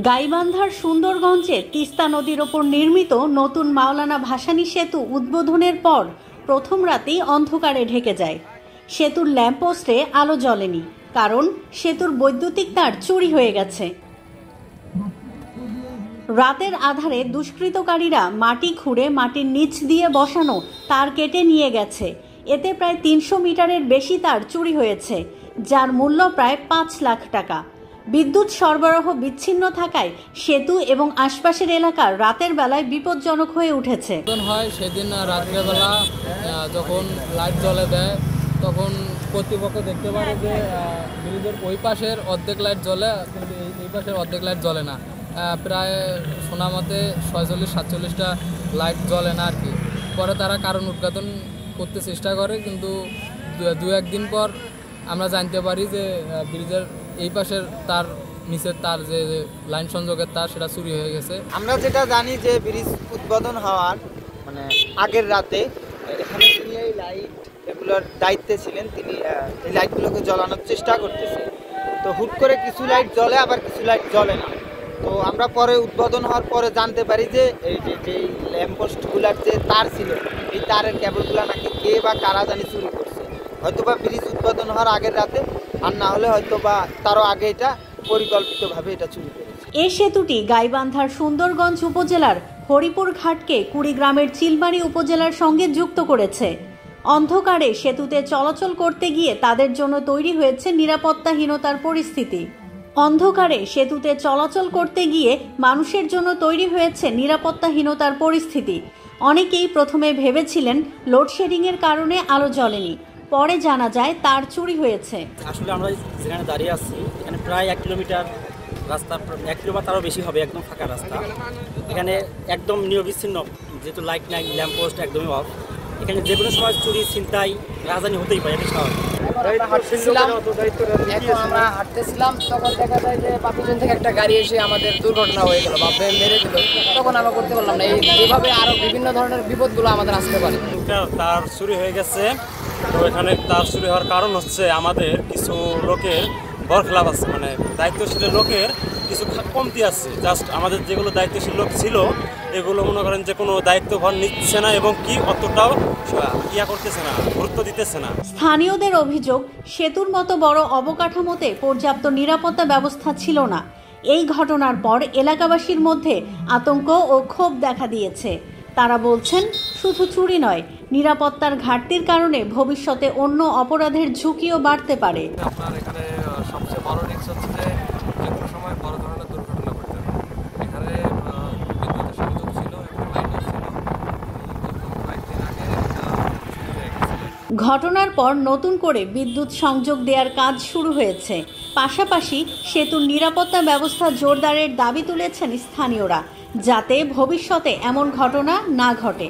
গাইবান্ধার সুন্দরগঞ্জে তিস্তা নদীর ওপর নির্মিত নতুন মাওলানা ভাসানী সেতু উদ্বোধনের পর প্রথম রাতেই অন্ধকারে ঢেকে যায়। সেতুর ল্যাম্পপোস্টে আলো জ্বলেনি, কারণ সেতুর বৈদ্যুতিক তার চুরি হয়ে গেছে। রাতের আধারে দুষ্কৃতকারীরা মাটি খুঁড়ে মাটির নিচ দিয়ে বসানো তার কেটে নিয়ে গেছে। এতে প্রায় ৩০০ মিটারের বেশি তার চুরি হয়েছে, যার মূল্য প্রায় ৫ লাখ টাকা। বিদ্যুৎ সরবরাহ বিচ্ছিন্ন থাকায় সেতু এবং আশপাশের এলাকা রাতের বেলায় বিপজ্জনক হয়ে উঠেছে। সেদিন রাতের বেলা যখন লাইট জ্বলে দেয়, তখন কর্তৃপক্ষ দেখতে পারে যে ব্রিজের ওই পাশের অর্ধেক লাইট জ্বলে, কিন্তু এই পাশের অর্ধেক লাইট জ্বলে না। প্রায় শোনা মতে ৪৬-৪৭টা লাইট জ্বলে না আর কি। পরে তারা কারণ উদ্ঘাটন করতে চেষ্টা করে, কিন্তু দু একদিন পর আমরা জানতে পারি যে ব্রিজের এই পাশের তার নিচের তার যে লাইন সংযোগের তার, সেটা চুরি হয়ে গেছে। আমরা যেটা জানি যে ব্রিজ উদ্বোধন হওয়ার আগের রাতে এখানে তিনি এই লাইট এগুলোর দায়িত্বে ছিলেন, তিনি এই লাইটগুলোকে জ্বালানোর চেষ্টা করতেছে। তো হুট করে কিছু লাইট জ্বলে, আবার কিছু লাইট জ্বলে না। তো আমরা পরে উদ্বোধন হওয়ার পরে জানতে পারি যে এই যে ল্যাম্পপোস্টগুলোর যে তার ছিল, এই তারের কেবলগুলো নাকি কে বা কারা জানি চুরি করছে, হয়তোবা ব্রিজ উদ্বোধন হওয়ার আগের রাতে, আর না হলে হয়তোবা তারও আগে এটা পরিকল্পিতভাবে এটা চুরি করেছে। এই সেতুটি গাইবান্ধার সুন্দরগঞ্জ উপজেলার হরিপুর ঘাটকে কুড়িগ্রামের চিলমারী উপজেলার সঙ্গে যুক্ত করেছে। অন্ধকারে সেতুতে চলাচল করতে গিয়ে তাদের জন্য তৈরি হয়েছে নিরাপত্তাহীনতার পরিস্থিতি। অন্ধকারে সেতুতে চলাচল করতে গিয়ে মানুষের জন্য তৈরি হয়েছে নিরাপত্তাহীনতার পরিস্থিতি। অনেকেই প্রথমে ভেবেছিলেন লোডশেডিংয়ের কারণে আলো জ্বলেনি, পরে জানা যায় তার চুরি হয়েছে। আসলে আমরা যেখানে দাঁড়িয়ে আছি, এখানে প্রায় ১ কিলোমিটার রাস্তা, ১ কিলোমিটার তারও বেশি হবে, একদম ফাঁকা রাস্তা। এখানে একদম নিরবিচ্ছিন্ন, যেহেতু লাইট নাই, ল্যাম্পপোস্ট একদমই অফ। এখানে যে কোনো সময় চুরি, ছিনতাই, রাজধানী হতেই পারে, এটা স্বাভাবিক। আমরা হাঁটতেছিলাম, তখন দেখা যায় যে পিছন থেকে একটা গাড়ি এসে আমাদের দুর্ঘটনা হয়ে গেল বা মেরে দিল। তখন আমরা করতে পারলাম না। এইভাবে আরও বিভিন্ন ধরনের বিপদগুলো আমাদের আসতে পারে। তার চুরি হয়ে গেছে। তো এখানে তার চুরি হওয়ার কারণ হচ্ছে আমাদের কিছু লোকের বরখেলাপ আছে, মানে দায়িত্বশীল লোকের কিছু কমতি আছে। জাস্ট আমাদের যেগুলো দায়িত্বশীল লোক ছিল, এগুলো মনে করেন যে কোনো দায়িত্বভার নিচ্ছে না এবং কি অতটাও করতেছে না, গুরুত্ব দিতেছে না। স্থানীয়দের অভিযোগ, সেতুর মতো বড় অবকাঠামোতে পর্যাপ্ত নিরাপত্তা ব্যবস্থা ছিল না। এই ঘটনার পর এলাকাবাসীর মধ্যে আতঙ্ক ও ক্ষোভ দেখা দিয়েছে। তারা বলছেন, শুধু চুরি নয়, নিরাপত্তার ঘাটতির কারণে ভবিষ্যতে অন্য অপরাধের ঝুঁকিও বাড়তে পারে। আপনার এখানে সবচেয়ে বড় রিস্ক হচ্ছে যে কোনো সময় বড় ধরনের দুর্ঘটনা ঘটতে পারে। এখানে বিদ্যুতের সংযোগ ছিল, একটা লাইনও ছিল, কয়েকদিন আগে ঘটনার পর নতুন করে বিদ্যুৎ সংযোগ দেওয়ার কাজ শুরু হয়েছে। পাশাপাশি সেতুর নিরাপত্তা ব্যবস্থা জোরদারের দাবি তুলেছেন স্থানীয়রা, যাতে ভবিষ্যতে এমন ঘটনা না ঘটে।